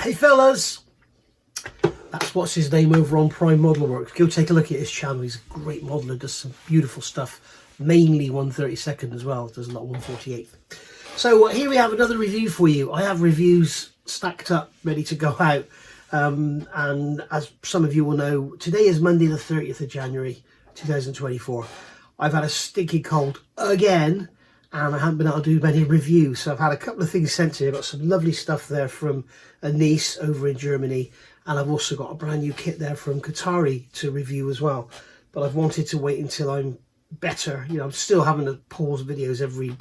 Hey fellas, that's what's his name over on Prime Model Works. Go take a look at his channel. He's a great modeler, does some beautiful stuff, mainly 1/32 as well, does a lot of 1/48. So here we have another review for you. I have reviews stacked up, ready to go out. And as some of you will know, today is Monday the 30th of January 2024. I've had a stinky cold again, and I haven't been able to do many reviews. So I've had a couple of things sent to me. I've got some lovely stuff there from a niece over in Germany, and I've also got a brand new kit there from Qatari to review as well. But I've wanted to wait until I'm better. You know, I'm still having to pause videos every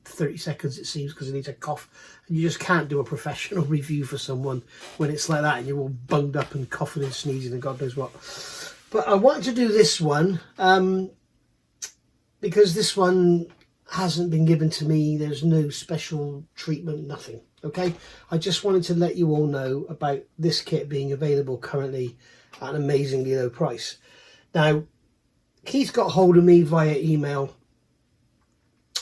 30 seconds it seems, because I need to cough, and you just can't do a professional review for someone when it's like that and you're all bunged up and coughing and sneezing and God knows what. But I wanted to do this one because this one hasn't been given to me. There's no special treatment, nothing. Okay, I just wanted to let you all know about this kit being available currently at an amazingly low price. Now, Keith got hold of me via email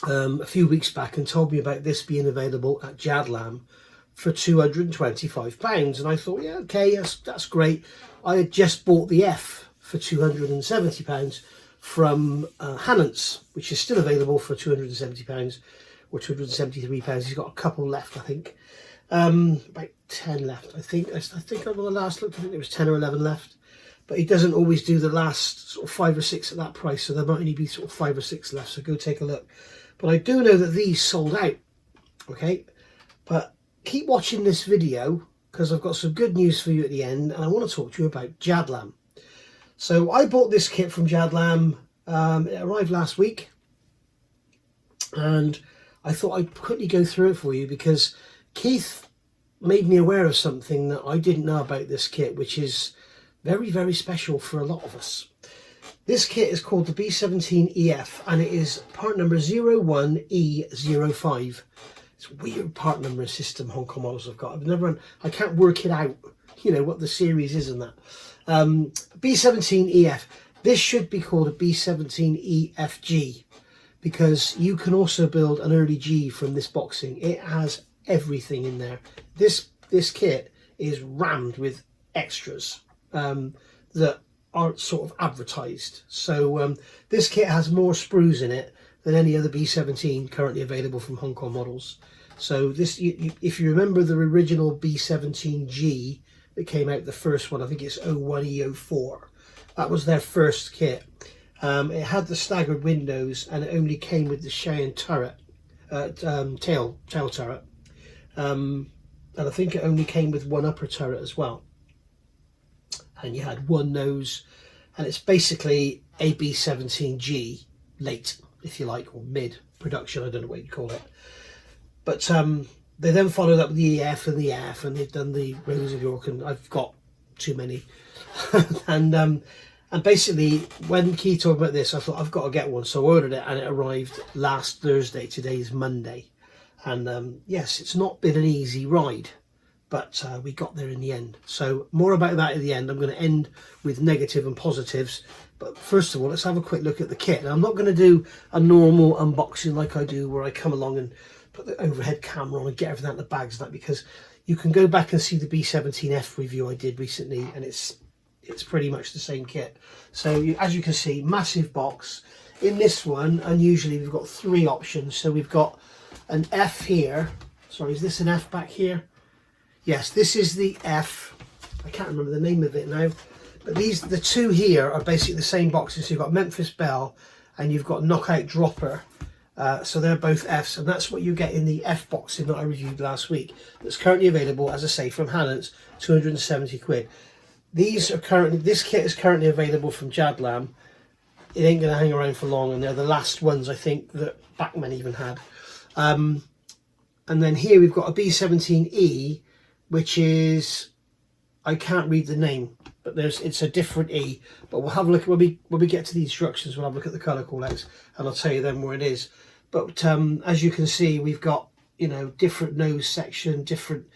a few weeks back and told me about this being available at Jadlam for £225, and I thought, yeah, okay, that's great. I had just bought the F for £270 from Hannants, which is still available for £270 or £273. He's got a couple left, I think, about 10 left. I think on the last look, I think there was 10 or 11 left. But he doesn't always do the last sort of 5 or 6 at that price, so there might only be sort of 5 or 6 left, so go take a look. But I do know that these sold out, okay? But keep watching this video, because I've got some good news for you at the end, and I want to talk to you about Jadlam. So I bought this kit from Jadlam. It arrived last week, and I thought I'd quickly go through it for you, because Keith made me aware of something that I didn't know about this kit, which is very, very special for a lot of us. This kit is called the B-17 EF, and it is part number 01E05. It's a weird part number system Hong Kong models have got. I can't work it out, you know, what the series is and that. B-17 EF. This should be called a B-17 EFG, because you can also build an early G from this boxing. It has everything in there. This kit is rammed with extras that aren't sort of advertised. So this kit has more sprues in it than any other B-17 currently available from Hong Kong models. So this, if you remember the original B-17G that came out, the first one, I think it's 01E04, that was their first kit. It had the staggered windows, and it only came with the Cheyenne turret, tail turret, and I think it only came with one upper turret as well. And you had one nose, and it's basically a B-17G late, if you like, or mid production, I don't know what you'd call it. But they then followed up with the EF and the F, and they've done the Rose of York, and I've got too many. and basically, when Keith told me about this, I thought, I've got to get one, so I ordered it, and it arrived last Thursday. Today is Monday, and yes, it's not been an easy ride, but we got there in the end. So more about that at the end. I'm going to end with negative and positives, but first of all, let's have a quick look at the kit. Now, I'm not going to do a normal unboxing like I do, where I come along and put the overhead camera on and get everything out of the bags and that, because you can go back and see the B-17F review I did recently, and it's pretty much the same kit. So as you can see, massive box. In this one, unusually, we've got 3 options. So we've got an F here. Sorry, is this an F back here? Yes, this is the F. I can't remember the name of it now, but the 2 here are basically the same boxes. So you've got Memphis Belle and you've got Knockout Dropper. So they're both Fs, and that's what you get in the F boxing that I reviewed last week. That's currently available, as I say, from Hannants, 270 quid. This kit is currently available from Jadlam. It ain't going to hang around for long, and they're the last ones, I think, that Bachmann even had. And then here we've got a B-17E, which is, I can't read the name, but it's a different E. But we'll have a look when we get to the instructions. We'll have a look at the colour callouts, and I'll tell you then where it is. But as you can see, we've got, you know, different nose section, different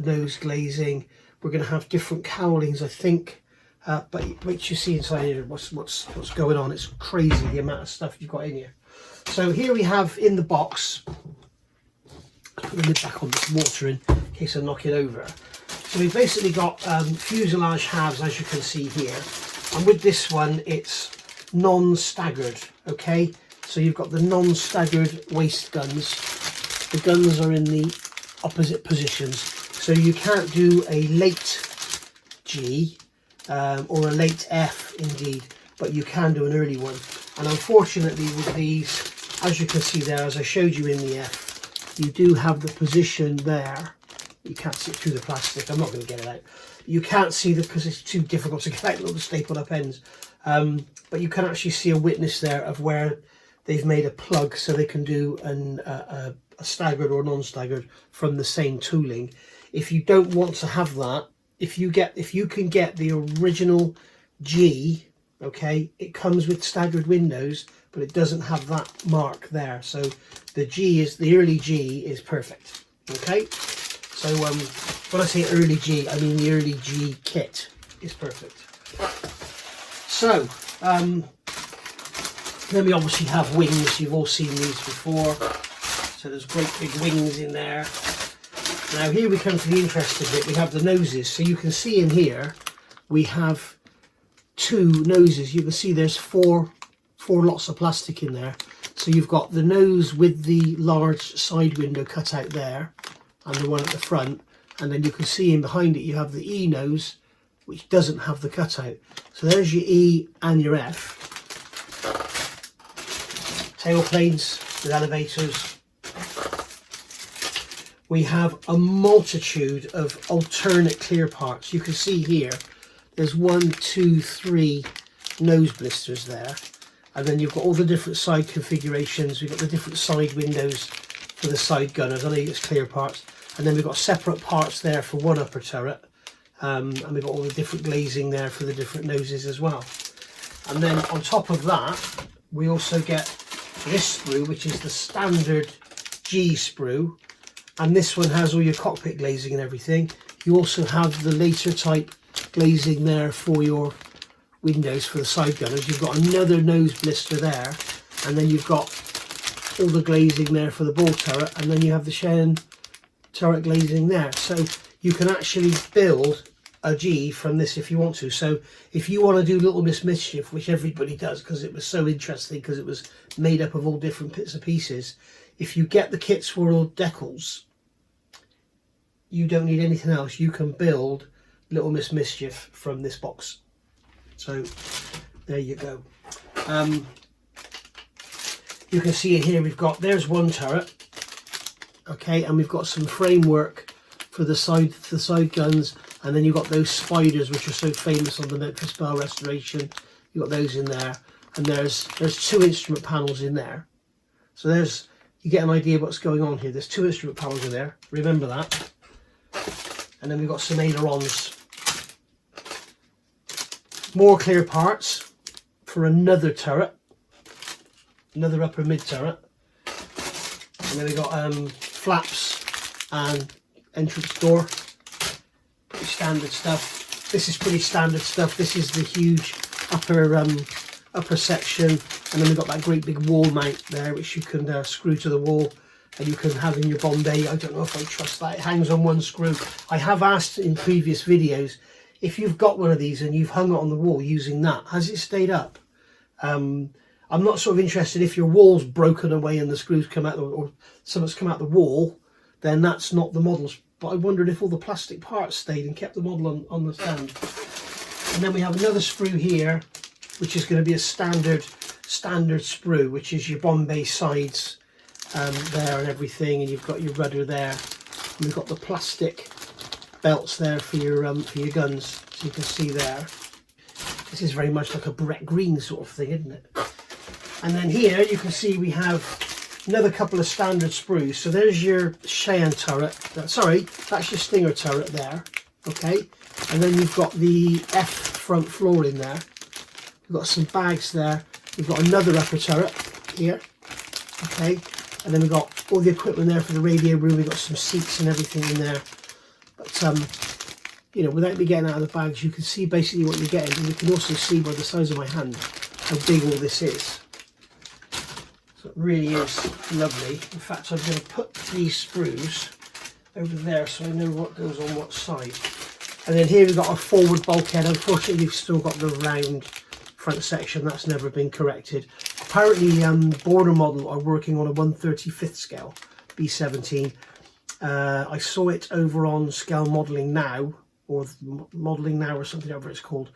nose glazing. We're going to have different cowlings, I think. But wait, you see inside here what's going on. It's crazy the amount of stuff you've got in here. So here we have in the box. Put the lid back on, this water in case I knock it over. So we've basically got fuselage halves, as you can see here, and with this one it's non-staggered. Okay, so you've got the non-staggered waist guns. The guns are in the opposite positions, so you can't do a late G or a late F indeed, but you can do an early one. And unfortunately with these, as you can see there, as I showed you in the F, you do have the position there. You can't see it through the plastic. I'm not going to get it out. You can't see the, because it's too difficult to get out all the stapled up ends. But you can actually see a witness there of where they've made a plug so they can do a staggered or non-staggered from the same tooling. If you don't want to have that, if you can get the original G, okay, it comes with staggered windows, but it doesn't have that mark there. So the early G is perfect. Okay, so when I say early G, I mean the early G kit is perfect. So then we obviously have wings. You've all seen these before. So there's great big wings in there. Now here we come to the interesting bit. We have the noses. So you can see in here we have 2 noses. You can see there's four lots of plastic in there. So you've got the nose with the large side window cut out there, and the one at the front, and then you can see in behind it you have the E nose, which doesn't have the cutout. So there's your E and your F. Tail planes with elevators. We have a multitude of alternate clear parts. You can see here there's 1, 2, 3 nose blisters there, and then you've got all the different side configurations. We've got the different side windows for the side gunners. I know it's clear parts, and then we've got separate parts there for one upper turret, and we've got all the different glazing there for the different noses as well. And then on top of that we also get this sprue, which is the standard G sprue, and this one has all your cockpit glazing and everything. You also have the later type glazing there for your windows for the side gunners. You've got another nose blister there, and then you've got all the glazing there for the ball turret, and then you have the Shen turret glazing there. So you can actually build a G from this if you want to. So if you want to do Little Miss Mischief, which everybody does because it was so interesting, because it was made up of all different bits and pieces, if you get the kits for all Decals, you don't need anything else. You can build Little Miss Mischief from this box. So there you go. You can see in here there's one turret, okay, and we've got some framework for the side guns, and then you've got those spiders which are so famous on the Memphis Belle restoration. You've got those in there, and there's 2 instrument panels in there. So you get an idea of what's going on here. There's 2 instrument panels in there, remember that. And then we've got some ailerons. More clear parts for another turret, another upper mid turret. And then we've got flaps and entrance door. Pretty standard stuff. This is pretty standard stuff. This is the huge upper section, and then we've got that great big wall mount there, which you can screw to the wall, and you can have in your Bombay. I don't know if I trust that. It hangs on one screw. I have asked in previous videos, if you've got one of these and you've hung it on the wall using that, has it stayed up? I'm not sort of interested if your wall's broken away and the screws come out, or something's come out the wall, then that's not the models. But I wondered if all the plastic parts stayed and kept the model on the stand. And then we have another sprue here, which is going to be a standard sprue, which is your Bombay sides there and everything, and you've got your rudder there, and we've got the plastic belts there for your guns, so you can see there. This is very much like a Brett Green sort of thing, isn't it? And then here you can see we have another couple of standard sprues. So there's your Cheyenne turret. Sorry, that's your Stinger turret there. Okay, and then you've got the F front floor in there. We've got some bags there. We've got another upper turret here. Okay, and then we've got all the equipment there for the radio room. We've got some seats and everything in there. But you know, without me getting out of the bags, you can see basically what you're getting, and you can also see by the size of my hand how big all this is. So it really is lovely. In fact, I'm going to put these sprues over there so I know what goes on what side. And then here we've got our forward bulkhead. Unfortunately, we've still got the round front section. That's never been corrected. Apparently, Border Model are working on a 1/35th scale B-17. I saw it over on Scale Modelling Now, or Modelling Now, or something over it's called.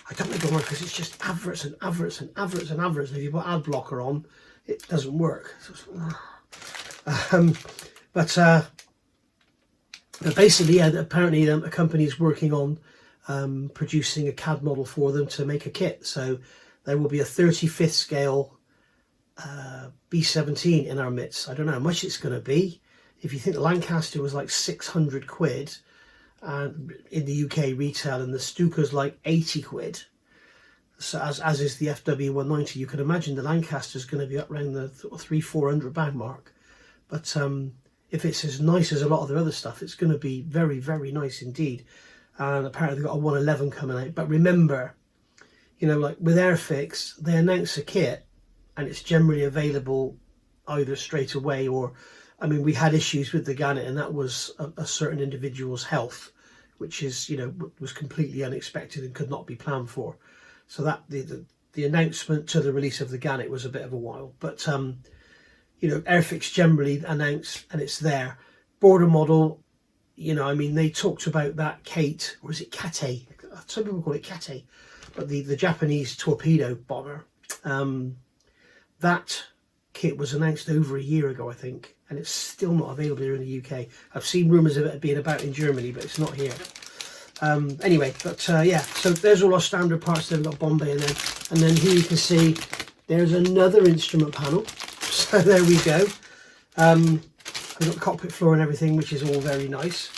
I don't make it work because it's just adverts and adverts and adverts and adverts. And if you put ad blocker on, it doesn't work. But basically, yeah, apparently a company is working on producing a CAD model for them to make a kit. So there will be a 35th scale B-17 in our midst. I don't know how much it's going to be. If you think the Lancaster was like 600 quid in the UK retail, and the Stuka's like 80 quid, so as is the FW190, you can imagine the Lancaster's going to be up around the £300-400 mark. But if it's as nice as a lot of the other stuff, it's going to be very, very nice indeed. And apparently they've got a 111 coming out. But remember, you know, like with Airfix, they announce a kit and it's generally available either straight away or, I mean, we had issues with the Gannet, and that was a certain individual's health, which is, you know, was completely unexpected and could not be planned for. So that the announcement to the release of the Gannet was a bit of a while. But you know, Airfix generally announce and it's there. Border Model, you know, I mean, they talked about that Kate, or is it Kate? Some people call it Kate, but the Japanese torpedo bomber. That kit was announced over a year ago, I think, and it's still not available here in the UK. I've seen rumours of it being about in Germany, but it's not here. Anyway, but yeah, so there's all our standard parts. They've got Bombay in there, and then here you can see there's another instrument panel. So there we go. We've got the cockpit floor and everything, which is all very nice.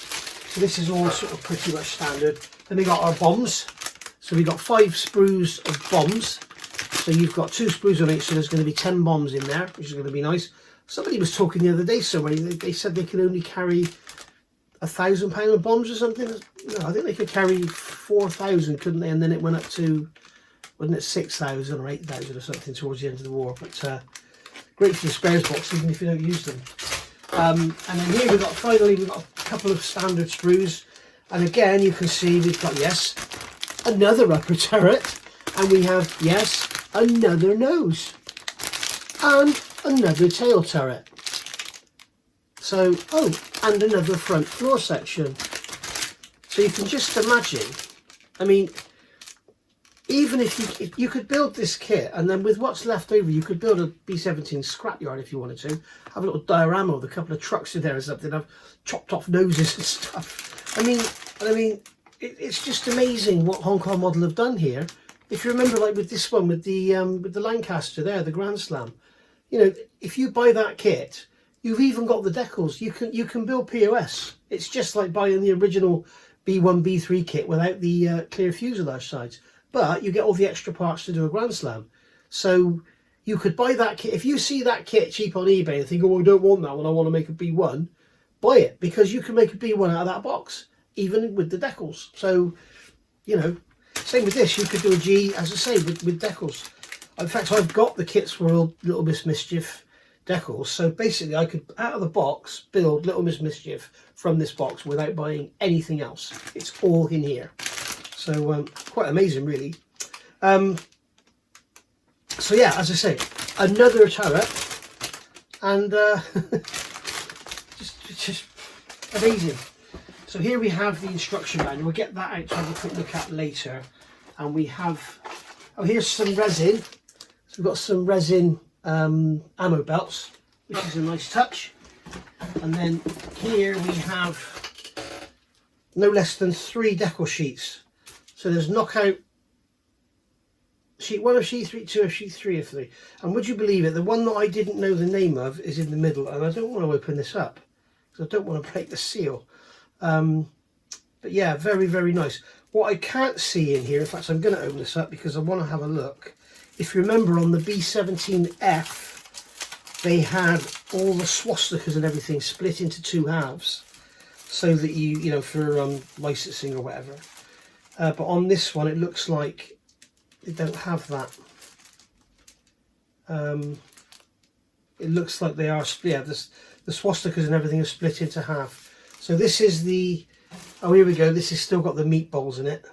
So this is all sort of pretty much standard. Then we got our bombs. So we've got 5 sprues of bombs. So you've got 2 sprues on each, so there's going to be 10 bombs in there, which is going to be nice. Somebody was talking the other day somewhere, they said they could only carry £1,000 of bombs or something. No, I think they could carry 4,000, couldn't they? And then it went up to, wasn't it 6,000 or 8,000 or something towards the end of the war. But great for the spares box, even if you don't use them. And then here we've got, finally, we've got a couple of standard sprues. And again, you can see we've got, yes, another upper turret. And we have, yes, another nose. And another tail turret. So, oh, and another front floor section. So you can just imagine, I mean, even if you could build this kit, and then with what's left over, you could build a B-17 scrapyard if you wanted to. Have a little diorama with a couple of trucks in there or something, have chopped off noses and stuff. I mean, it's just amazing what Hong Kong Model have done here. If you remember, like with this one, with the Lancaster there, the Grand Slam, you know, if you buy that kit, you've even got the decals. You can build POS. It's just like buying the original B1, B3 kit without the clear fuselage sides. But you get all the extra parts to do a Grand Slam. So you could buy that kit. If you see that kit cheap on eBay and think, oh, I don't want that one, I want to make a B1, buy it, because you can make a B1 out of that box, even with the decals. So, you know, same with this. You could do a G, as I say, with decals. In fact, I've got the kits for Little Miss Mischief decals. So basically, I could, out of the box, build Little Miss Mischief from this box without buying anything else. It's all in here. So quite amazing, really. So yeah, as I say, another turret, and just amazing. So here we have the instruction manual. We'll get that out to have a quick look at later. And we have, oh, here's some resin. So we've got some resin ammo belts, which is a nice touch. And then here we have no less than 3 decal sheets. So there's knockout sheet 1 of sheet 3, 2 of sheet 3 of 3. And would you believe it, the one that I didn't know the name of is in the middle, and I don't want to open this up because I don't want to break the seal. But yeah, very, very nice. What I can't see in here, in fact, I'm going to open this up because I want to have a look. If you remember, on the B-17F, they had all the swastikas and everything split into 2 halves, so that you know, for licensing or whatever. But on this one, it looks like they don't have that. It looks like they are, yeah, the swastikas and everything are split into half. So this is the Oh, here we go. This has still got the meatballs in it.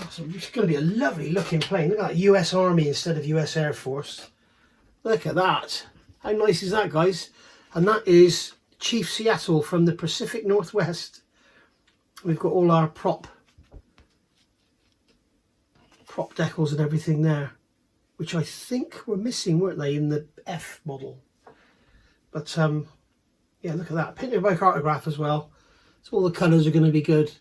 So it's going to be a lovely looking plane. Look at that, US Army instead of US Air Force. Look at that. How nice is that, guys? And that is Chief Seattle from the Pacific Northwest. We've got all our prop decals and everything there, which I think were missing, weren't they, in the F model? But yeah, look at that. Painted by Cartograph as well. So all the colours are going to be good.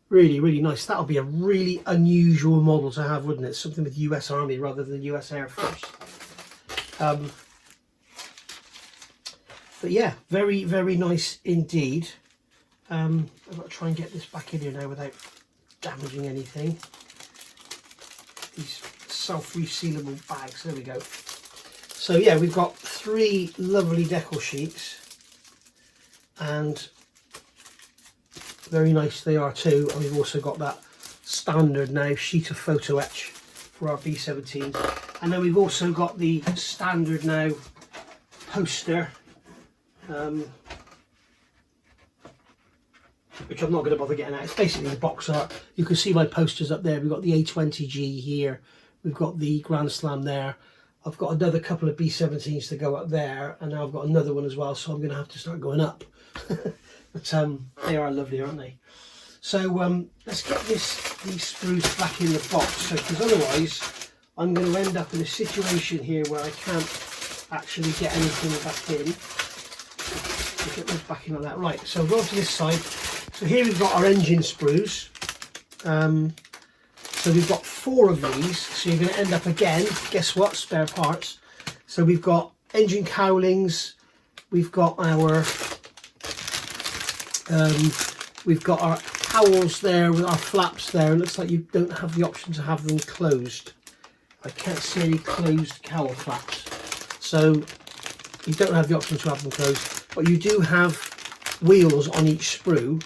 Really, really nice. That'll be a really unusual model to have, wouldn't it? Something with US Army rather than US Air Force. But yeah, very, very nice indeed. I've got to try and get this back in here now without damaging anything. These self-resealable bags, there we go. So yeah, we've got 3 lovely decal sheets, and very nice they are too. And we've also got that standard now sheet of photo etch for our B-17, and then we've also got the standard now poster, which I'm not going to bother getting out. It's basically the box art. You can see my posters up there. We've got the A20G here, we've got the Grand Slam there, I've got another couple of B-17s to go up there, and now I've got another one as well, so I'm going to have to start going up. But they are lovely, aren't they? So let's get these sprues back in the box, because otherwise I'm going to end up in a situation here where I can't actually get anything back in. We'll get those back in like that. Right, so we'll go to this side. So here we've got our engine sprues. So we've got 4 of these, so you're going to end up again, guess what, spare parts. So we've got engine cowlings, we've got our cowls there with our flaps there. It looks like you don't have the option to have them closed. I can't see any closed cowl flaps, so you don't have the option to have them closed, but you do have wheels on each sprue,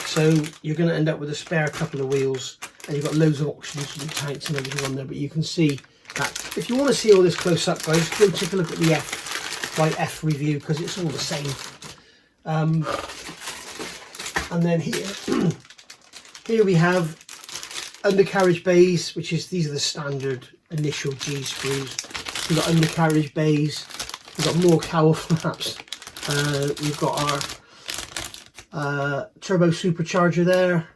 so you're going to end up with a spare couple of wheels, and you've got loads of options for the tanks and everything on there. But you can see that. If you want to see all this close up, guys, go take a look at the F review, because it's all the same. And then here we have undercarriage bays, which is, these are the standard initial G sprues. We've got undercarriage bays, we've got more cowl flaps, we've got our turbo supercharger there,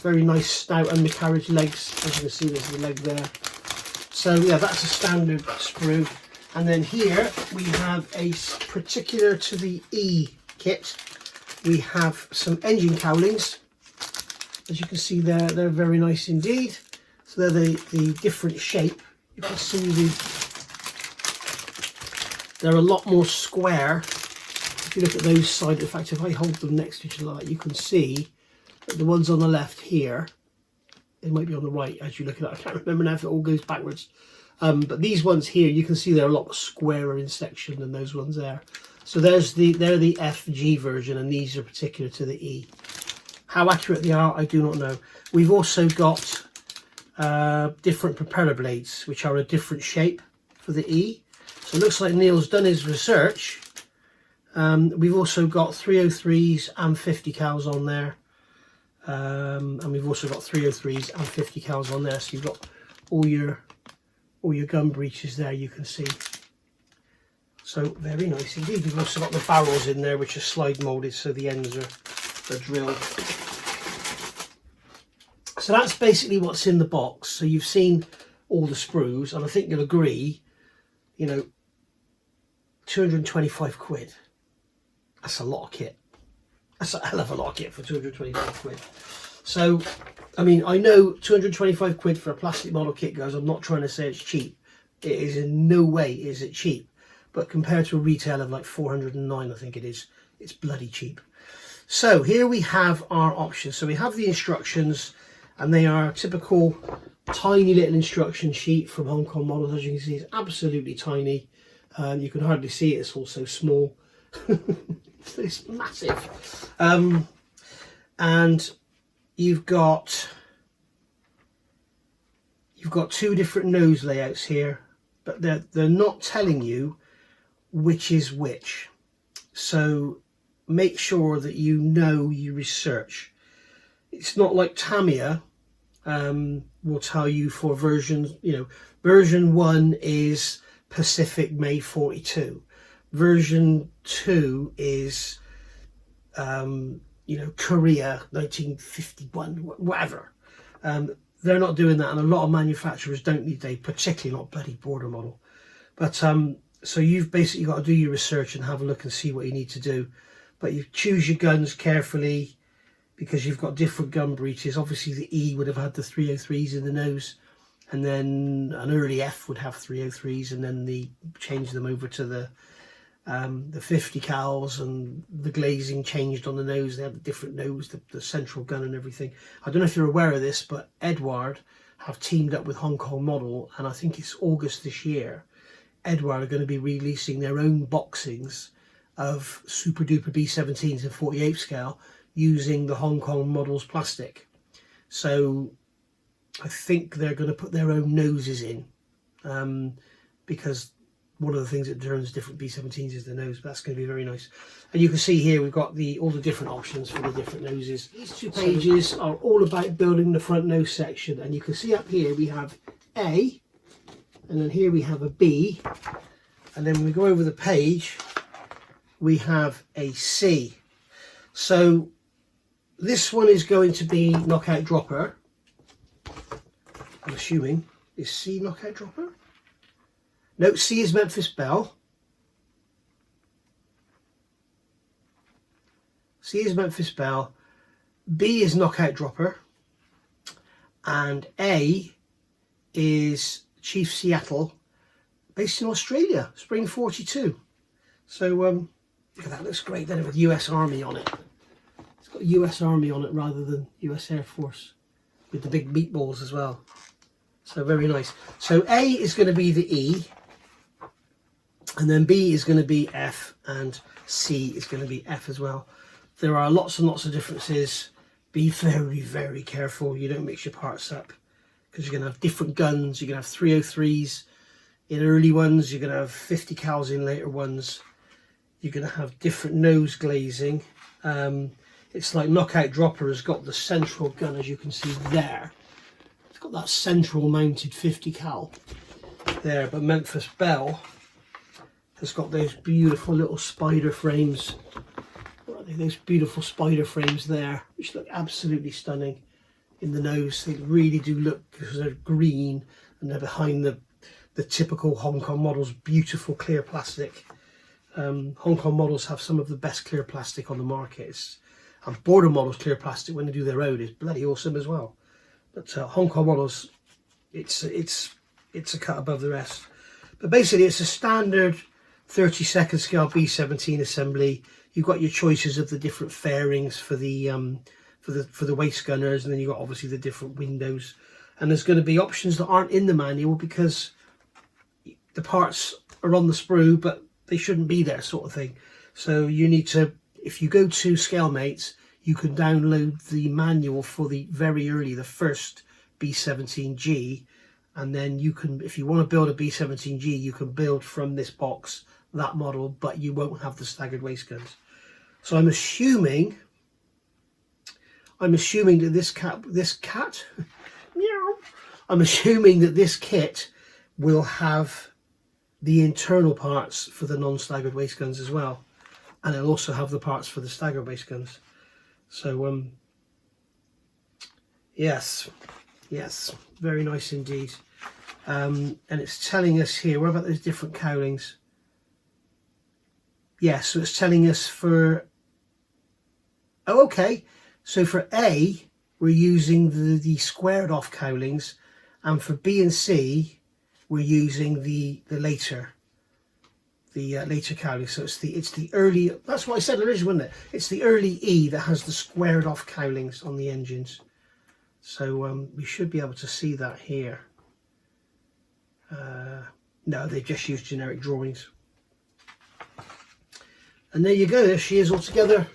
very nice stout undercarriage legs, as you can see there's the leg there. So yeah, that's a standard sprue. And then here we have a particular to the E kit, we have some engine cowlings. As you can see there, they're very nice indeed. So they're the different shape. You can see they're a lot more square. If you look at those sides, in fact, if I hold them next to each other, you can see that the ones on the left here, it might be on the right as you look at it. I can't remember now if it all goes backwards. But these ones here, you can see they're a lot squarer in section than those ones there. So they're the FG version, and these are particular to the E. How accurate they are, I do not know. We've also got different propeller blades, which are a different shape for the E. So it looks like Neil's done his research. We've also got 303s and 50 cals on there. And we've also got 303s and 50 cals on there. So you've got all your gun breeches there, you can see. So very nice indeed. We've also got the barrels in there, which are slide molded, so the ends are drilled. So that's basically what's in the box. So you've seen all the sprues, and I think you'll agree, you know, 225 quid. That's a lot of kit. That's a hell of a lot of kit for 225 quid. So, I mean, I know 225 quid for a plastic model kit, guys. I'm not trying to say it's cheap. It is in no way is it cheap. But compared to a retail of like 409, I think it is, it's bloody cheap. So here we have our options. So we have the instructions, and they are a typical tiny little instruction sheet from Hong Kong Models. As you can see, it's absolutely tiny. You can hardly see it, it's all so small. It's massive. And you've got 2 different nose layouts here, but they're not telling you which is which. So make sure that you research. It's not like Tamiya will tell you for versions, version 1 is Pacific May 42, version 2 is Korea 1951, whatever. They're not doing that, and a lot of manufacturers don't need data, particularly not bloody border model. But so you've basically got to do your research and have a look and see what you need to do. But you choose your guns carefully, because you've got different gun breeches. Obviously the E would have had the 303s in the nose, and then an early F would have 303s, and then they changed them over to the 50 cals, and the glazing changed on the nose. They had the different nose, the central gun and everything. I don't know if you're aware of this, but Edward have teamed up with Hong Kong Model, and I think it's August this year, Edward are going to be releasing their own boxings of super duper B-17s in 48 scale using the Hong Kong Model's plastic. So I think they're going to put their own noses in, because one of the things that turns different B-17s is the nose. But that's going to be very nice. And you can see here we've got all the different options for the different noses. These 2 pages are all about building the front nose section, and you can see up here we have A, and then here we have a B, and then when we go over the page we have a C. So this one is going to be knockout dropper, I'm assuming. Is C knockout dropper? No, C is Memphis Belle. C is Memphis Belle. B is knockout dropper. And A is Chief Seattle, based in Australia, Spring 42. So look at that, looks great then with US Army on it. It's got US Army on it rather than US Air Force, with the big meatballs as well. So very nice. So A is going to be the E, and then B is going to be F, and C is going to be F as well. There are lots and lots of differences. Be very, very careful you don't mix your parts up, because you're going to have different guns. You're going to have 303s in early ones, you're going to have 50 cals in later ones. You're going to have different nose glazing. It's like knockout dropper has got the central gun, as you can see there. It's got that central mounted 50 cal there, but Memphis Belle has got those beautiful little spider frames. What are they? Those beautiful spider frames there, which look absolutely stunning in the nose. They really do look, because they're green and they're behind the typical Hong Kong Models beautiful clear plastic. Hong Kong Models have some of the best clear plastic on the market. And Border Models clear plastic, when they do their own, is bloody awesome as well. But Hong Kong Models, it's a cut above the rest. But basically it's a standard 32nd scale B-17 assembly. You've got your choices of the different fairings for the waist gunners, and then you've got obviously the different windows. And there's going to be options that aren't in the manual because the parts are on the sprue, but they shouldn't be there, sort of thing. So you need to, if you go to ScaleMates, you can download the manual for the the first B-17G, and then you can, if you want to build a B-17G, you can build from this box that model, but you won't have the staggered waist guns. So I'm assuming that I'm assuming that this kit will have the internal parts for the non-staggered waist guns as well, and it'll also have the parts for the staggered waist guns. So yes, very nice indeed. And it's telling us here, what about those different cowlings? Yes, so it's telling us for, oh okay, so for A we're using the squared off cowlings, and for B and C we're using the later cowling. So it's the early, that's what I said originally, wasn't it? It's the early E that has the squared off cowlings on the engines. So we should be able to see that here. No, they just used generic drawings. And there you go, there she is all together,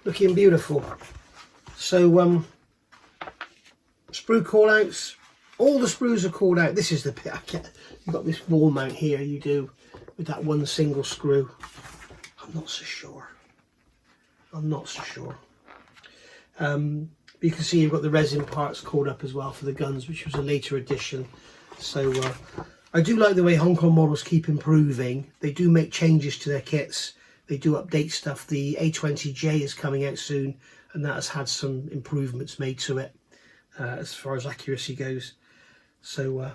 looking beautiful. So sprue call outs, all the sprues are called out. This is the bit I get. You've got this wall mount here, you do, with that one single screw. I'm not so sure. I'm not so sure. You can see you've got the resin parts caught up as well for the guns, which was a later addition. So I do like the way Hong Kong models keep improving. They do make changes to their kits. They do update stuff. The A20J is coming out soon, and that has had some improvements made to it as far as accuracy goes. So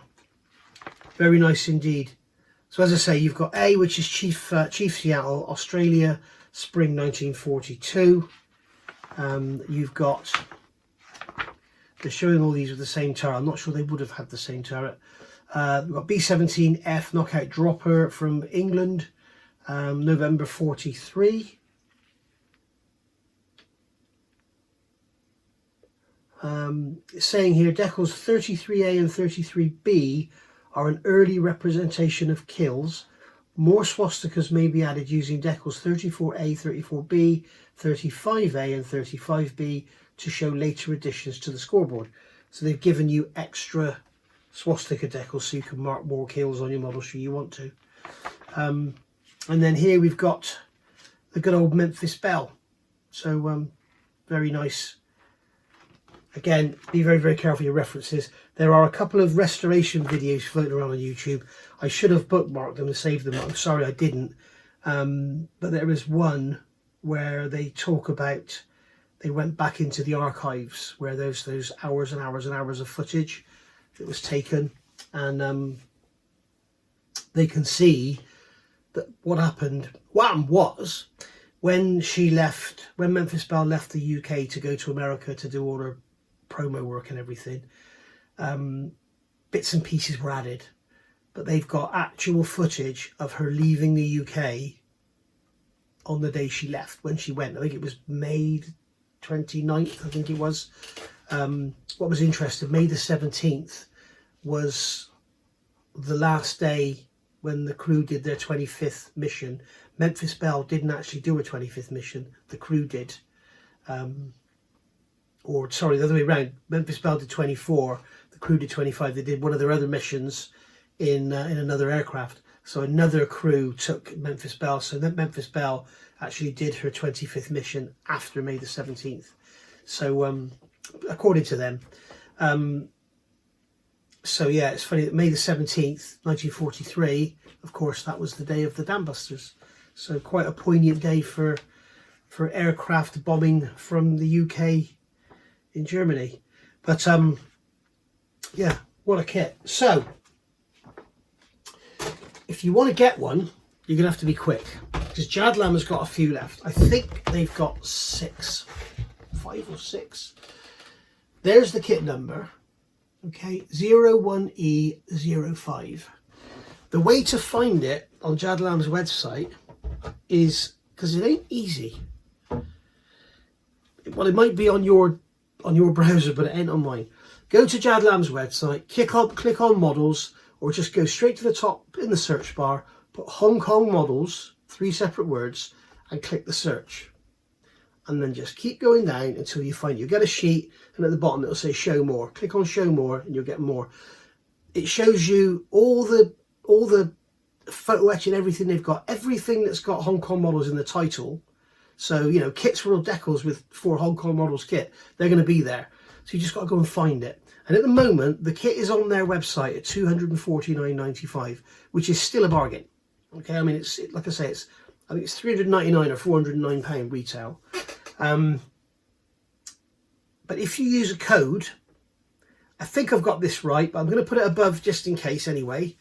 very nice indeed. So as I say, you've got A, which is Chief Seattle, Australia, Spring 1942. You've got, they're showing all these with the same turret. I'm not sure they would have had the same turret. We've got B-17F knockout dropper from England, November 43. It's saying here Decals 33A and 33B are an early representation of kills. More swastikas may be added using Decals 34A, 34B, 35A and 35B to show later additions to the scoreboard. So they've given you extra swastika decals so you can mark more kills on your model should you want to. And then here we've got the good old Memphis Belle. So very nice. Again, be very, very careful your references. There are a couple of restoration videos floating around on YouTube. I should have bookmarked them and saved them. I'm sorry I didn't. But there is one where they talk about, they went back into the archives where there's those hours and hours and hours of footage that was taken. And they can see that what happened. What was when she left, when Memphis Belle left the UK to go to America to do all her promo work and everything, bits and pieces were added, but they've got actual footage of her leaving the UK on the day she left, when she went. I think it was May 29th, I think it was. What was interesting, May the 17th was the last day when the crew did their 25th mission. Memphis Belle didn't actually do a 25th mission, the crew did. Or sorry, the other way around. Memphis Belle did 24, the crew did 25. They did one of their other missions in another aircraft. So another crew took Memphis Belle. So that Memphis Belle actually did her 25th mission after May the 17th. So according to them. So yeah, it's funny that May the 17th, 1943, of course, that was the day of the Dam Busters. So quite a poignant day for aircraft bombing from the UK in Germany. But yeah, what a kit. So if you want to get one, you're gonna have to be quick, because Jadlam has got a few left. I think they've got 5 or 6. There's the kit number, okay, 01E05. The way to find it on Jadlam's website is, because it ain't easy, well, it might be on your browser, but it ain't on mine. Go to Jadlam's website, click on models, or just go straight to the top in the search bar, put Hong Kong models, 3 separate words, and click the search. And then just keep going down until you find, you'll get a sheet, and at the bottom it'll say show more. Click on show more and you'll get more. It shows you all the photo etching, everything they've got, everything that's got Hong Kong models in the title. So, you know, kits for all decals with 4 Hong Kong models kit, they're going to be there. So you just got to go and find it. And at the moment, the kit is on their website at $249.95, which is still a bargain. Okay, I mean, it's like I say, I think it's £399 or £409 retail. But if you use a code, I think I've got this right, but I'm going to put it above just in case anyway.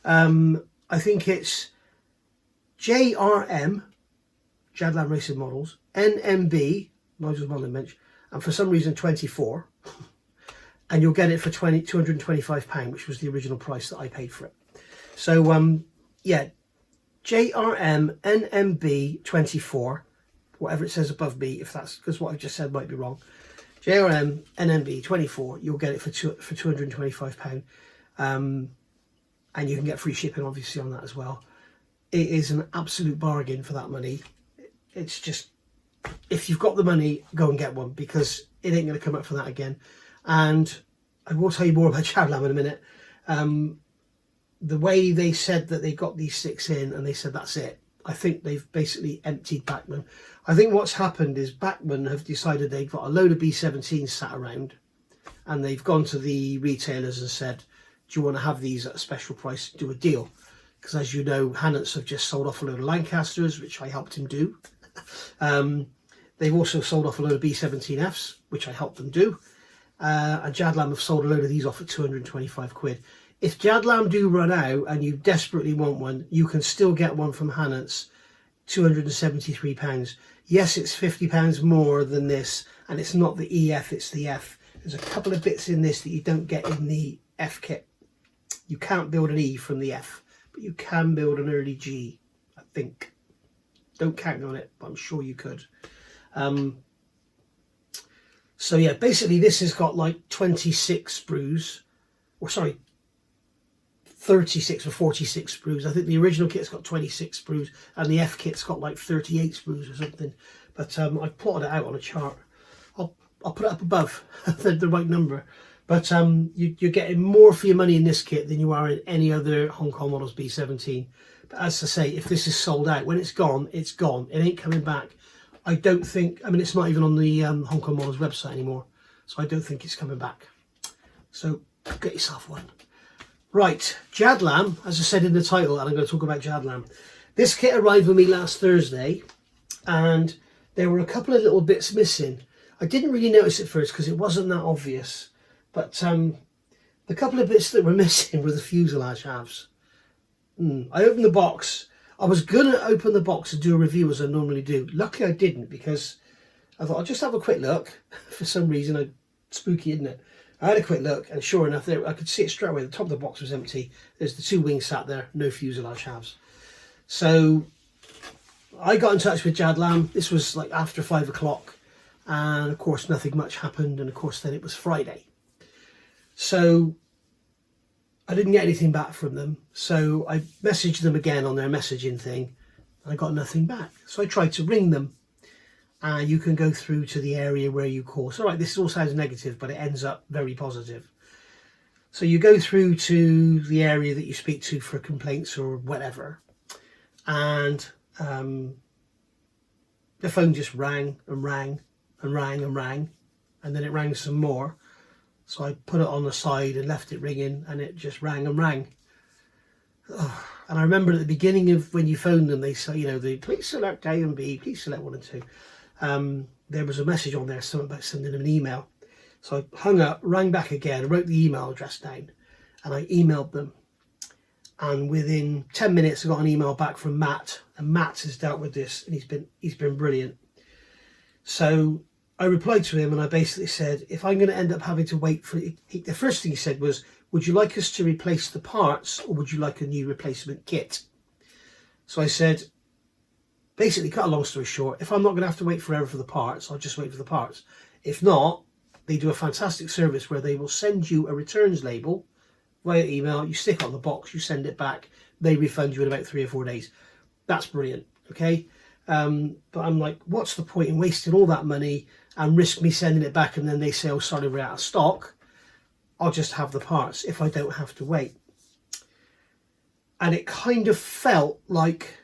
I think it's JRM, Jadlam Racing Models, NMB, Models Modeling Bench, and for some reason 24, and you'll get it for £225, which was the original price that I paid for it. So yeah, JRM NMB 24, whatever it says above B, if that's, because what I just said might be wrong. JRM NMB 24, you'll get it for £225, and you can get free shipping obviously on that as well. It is an absolute bargain for that money. It's just, if you've got the money, go and get one, because it ain't going to come up for that again. And I will tell you more about Jadlam in a minute. The way they said that they got these 6 in, and they said that's it, I think they've basically emptied Bachmann. I think what's happened is Bachmann have decided they've got a load of B-17s sat around, and they've gone to the retailers and said, do you want to have these at a special price, do a deal? Because as you know, Hannants have just sold off a load of Lancasters, which I helped him do. They've also sold off a load of B-17Fs, which I helped them do. And Jadlam have sold a load of these off at 225 quid. If Jadlam do run out and you desperately want one, you can still get one from Hannants, £273. Yes, it's £50 more than this, and it's not the EF, it's the F. There's a couple of bits in this that you don't get in the F kit. You can't build an E from the F, but you can build an early G, I think. Don't count me on it, but I'm sure you could. So yeah, basically this has got like 26 sprues, or sorry, 36 or 46 sprues. I think the original kit's got 26 sprues, and the F kit's got like 38 sprues or something. But I've plotted it out on a chart. I'll put it up above the right number. But you're getting more for your money in this kit than you are in any other Hong Kong Models B-17. But as I say, if this is sold out, when it's gone, it's gone. It ain't coming back. I don't think, I mean, it's not even on the Hong Kong Models website anymore. So I don't think it's coming back. So get yourself one. Right, Jadlam, as I said in the title, and I'm going to talk about Jadlam. This kit arrived with me last Thursday, and there were a couple of little bits missing. I didn't really notice at first because it wasn't that obvious. But the couple of bits that were missing were the fuselage halves. I opened the box. I was going to open the box and do a review as I normally do. Luckily I didn't, because I thought I'll just have a quick look. For some reason, spooky, isn't it? I had a quick look, and sure enough, there I could see it straight away. The top of the box was empty. There's the two wings sat there, no fuselage halves. So I got in touch with Jadlam. This was like after 5 o'clock. And of course, nothing much happened. And of course, then it was Friday. So I didn't get anything back from them. So I messaged them again on their messaging thing, and I got nothing back. So I tried to ring them, and you can go through to the area where you call. So right, this all sounds negative, but it ends up very positive. So you go through to the area that you speak to for complaints or whatever, and the phone just rang and rang and rang and rang, and then it rang some more. So I put it on the side and left it ringing, and it just rang and rang. Oh, and I remember at the beginning of when you phoned them, they say, you know, please select A and B, please select 1 and 2. There was a message on there, something about sending them an email. So I hung up, rang back again, wrote the email address down, and I emailed them. And within 10 minutes, I got an email back from Matt, and Matt has dealt with this, and he's been brilliant. So I replied to him, and I basically said, if I'm going to end up having to wait for it, the first thing he said was, would you like us to replace the parts, or would you like a new replacement kit? So I said, basically, cut a long story short, if I'm not going to have to wait forever for the parts, I'll just wait for the parts. If not, they do a fantastic service where they will send you a returns label via email. You stick it on the box, you send it back, they refund you in about 3 or 4 days. That's brilliant, okay? But I'm like, what's the point in wasting all that money and risk me sending it back, and then they say, oh, sorry, we're out of stock. I'll just have the parts if I don't have to wait. And it kind of felt like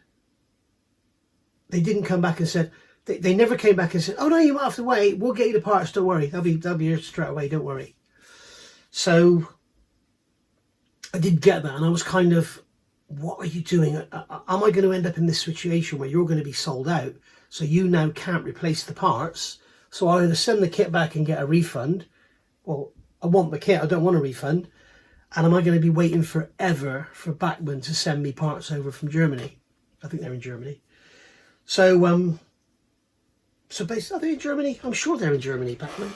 they didn't come back and said, they never came back and said, oh no, you might have to wait, we'll get you the parts, don't worry, they'll be here straight away, don't worry. So I did get that, and I was kind of, what are you doing? Am I going to end up in this situation where you're going to be sold out, so you now can't replace the parts? So I either send the kit back and get a refund. Well, I want the kit, I don't want a refund. And am I going to be waiting forever for Bachmann to send me parts over from Germany? I think they're in Germany. So, so basically, are they in Germany? I'm sure they're in Germany, Bachmann.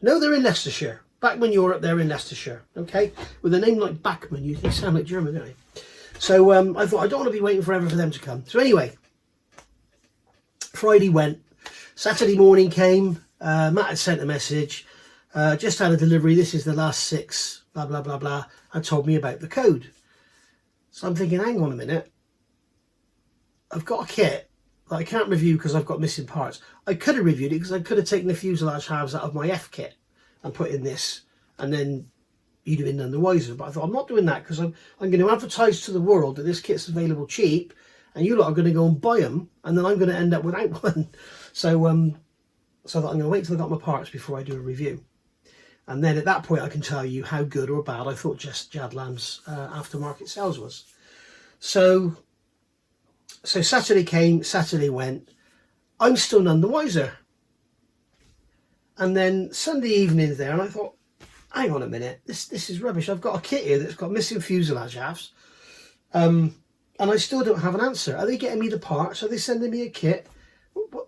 No, they're in Leicestershire. Bachmann Europe, they're in Leicestershire, okay? With a name like Bachmann, they sound like German, don't they? So I thought, I don't want to be waiting forever for them to come. So anyway, Friday went. Saturday morning came. Matt had sent a message. Just had a delivery. This is the last 6, blah, blah, blah, blah, and told me about the code. So I'm thinking, hang on a minute. I've got a kit that I can't review because I've got missing parts. I could have reviewed it because I could have taken the fuselage halves out of my F kit and put in this, and then you'd have been none the wiser. But I thought, I'm not doing that, because I'm going to advertise to the world that this kit's available cheap, and you lot are going to go and buy them, and then I'm going to end up without one. So so I thought, I'm going to wait till I got my parts before I do a review. And then at that point I can tell you how good or bad I thought just Jadlam's aftermarket sales was. So Saturday came, Saturday went. I'm still none the wiser. And then Sunday evening there, and I thought, hang on a minute, this is rubbish. I've got a kit here that's got missing fuselage halves, and I still don't have an answer. Are they getting me the parts? Are they sending me a kit?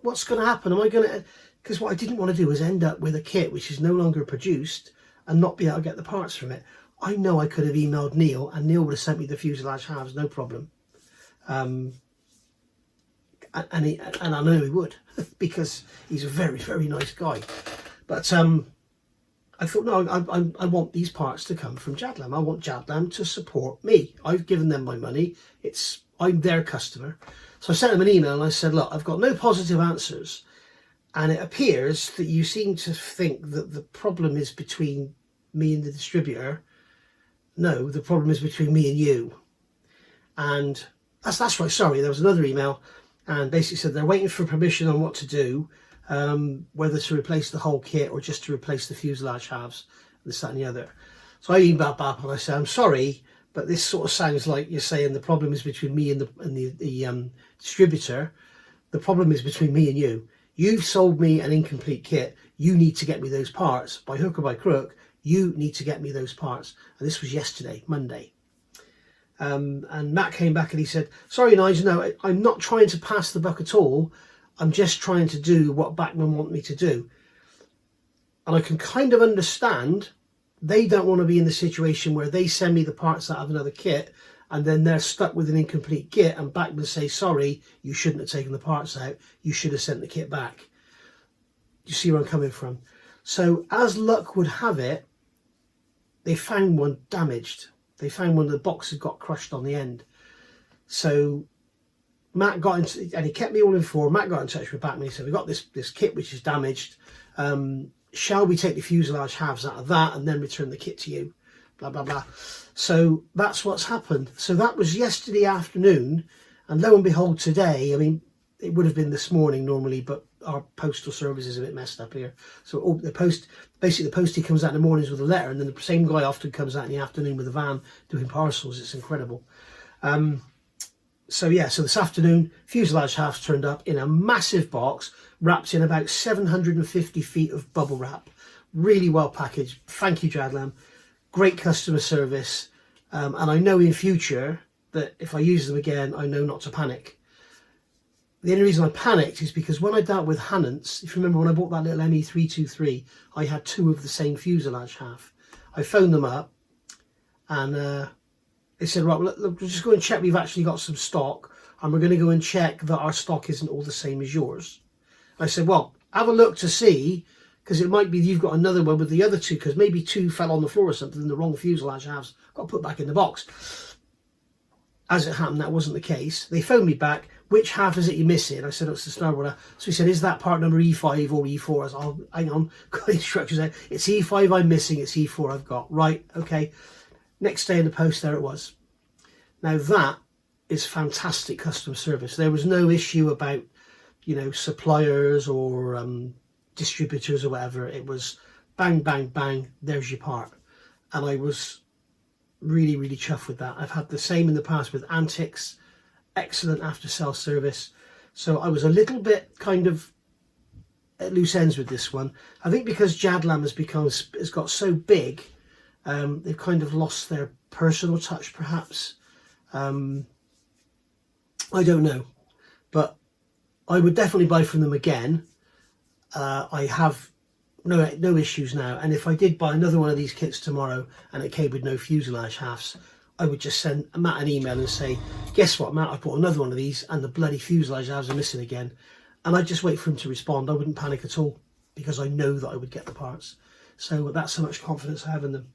What's going to happen? Am I going to... Because what I didn't want to do was end up with a kit which is no longer produced and not be able to get the parts from it. I know I could have emailed Neil, and Neil would have sent me the fuselage halves, no problem. And I know he would, because he's a very, very nice guy. But I thought, no, I want these parts to come from Jadlam. I want Jadlam to support me. I've given them my money. I'm their customer. So I sent them an email and I said, look, I've got no positive answers. And it appears that you seem to think that the problem is between me and the distributor. No, the problem is between me and you. And that's right, sorry, there was another email, and basically said they're waiting for permission on what to do, whether to replace the whole kit or just to replace the fuselage halves, this, that and the other. So I emailed back and I said, I'm sorry, but this sort of sounds like you're saying the problem is between me and the distributor. The problem is between me and you. You've sold me an incomplete kit. You need to get me those parts. By hook or by crook, you need to get me those parts. And this was yesterday, Monday. And Matt came back and he said, sorry, Nigel, no, I'm not trying to pass the buck at all. I'm just trying to do what Bachmann want me to do. And I can kind of understand they don't want to be in the situation where they send me the parts out of another kit and then they're stuck with an incomplete kit, and Bachmann say, sorry, you shouldn't have taken the parts out. You should have sent the kit back. You see where I'm coming from? So as luck would have it, they found one damaged. They found one of the boxes got crushed on the end. So Matt got into, and he kept me all informed. Matt got in touch with Bachmann. He said, we've got this kit which is damaged. Shall we take the fuselage halves out of that and then return the kit to you? Blah, blah, blah. So that's what's happened. So that was yesterday afternoon. And lo and behold, today, I mean, it would have been this morning normally, but our postal service is a bit messed up here. So the postie comes out in the mornings with a letter, and then the same guy often comes out in the afternoon with a van doing parcels. It's incredible. So this afternoon, fuselage halves turned up in a massive box wrapped in about 750 feet of bubble wrap. Really well packaged. Thank you, Jadlam. Great customer service. And I know in future that if I use them again, I know not to panic. The only reason I panicked is because when I dealt with Hannants, if you remember when I bought that little ME323, I had two of the same fuselage half. I phoned them up and they said, right, well, look, we'll just go and check we've actually got some stock, and we're going to go and check that our stock isn't all the same as yours. I said, well, have a look to see, because it might be you've got another one with the other two, because maybe two fell on the floor or something and the wrong fuselage halves got put back in the box. As it happened, that wasn't the case. They phoned me back. Which half is it you're missing? I said, it's the starboard. So he said, is that part number E5 or E4? I said, oh, hang on, got instructions there. It's E5 I'm missing, it's E4 I've got. Right, okay. Next day in the post, there it was. Now that is fantastic customer service. There was no issue about, suppliers or distributors or whatever. It was bang, bang, bang, there's your part. And I was really, really chuffed with that. I've had the same in the past with Antics. Excellent after sales service. So I was a little bit kind of at loose ends with this one. I think because Jadlam has got so big, they've kind of lost their personal touch perhaps. I don't know, but I would definitely buy from them again. I have no issues now, and if I did buy another one of these kits tomorrow and it came with no fuselage halves, I would just send Matt an email and say, guess what, Matt, I bought another one of these and the bloody fuselage halves are missing again. And I'd just wait for him to respond. I wouldn't panic at all because I know that I would get the parts. So that's how much confidence I have in them.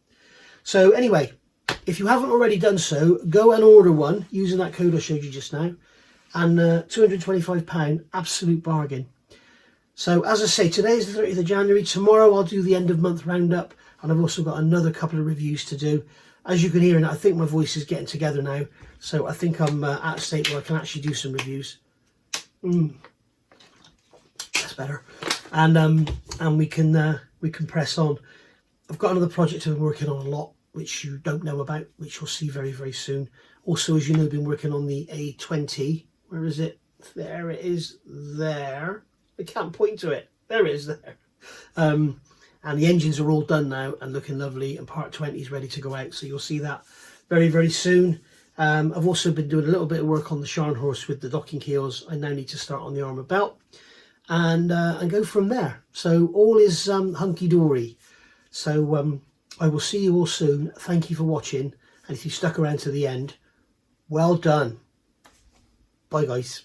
So anyway, if you haven't already done so, go and order one using that code I showed you just now. And £225, absolute bargain. So as I say, today is the 30th of January. Tomorrow I'll do the end of month roundup. and I've also got another couple of reviews to do. As you can hear, and I think my voice is getting together now, so I think I'm at a state where I can actually do some reviews. That's better, and we can press on. I've got another project I've been working on a lot, which you don't know about, which you'll see very, very soon. Also, as you know, I've been working on the A20. Where is it? There it is. There. I can't point to it. There it is. There. And the engines are all done now and looking lovely, and part 20 is ready to go out, so you'll see that very, very soon. I've also been doing a little bit of work on the Scharnhorst with the docking keels. I now need to start on the armour belt and go from there. So all is hunky-dory. So I will see you all soon. Thank you for watching, and if you stuck around to the end, well done. Bye guys.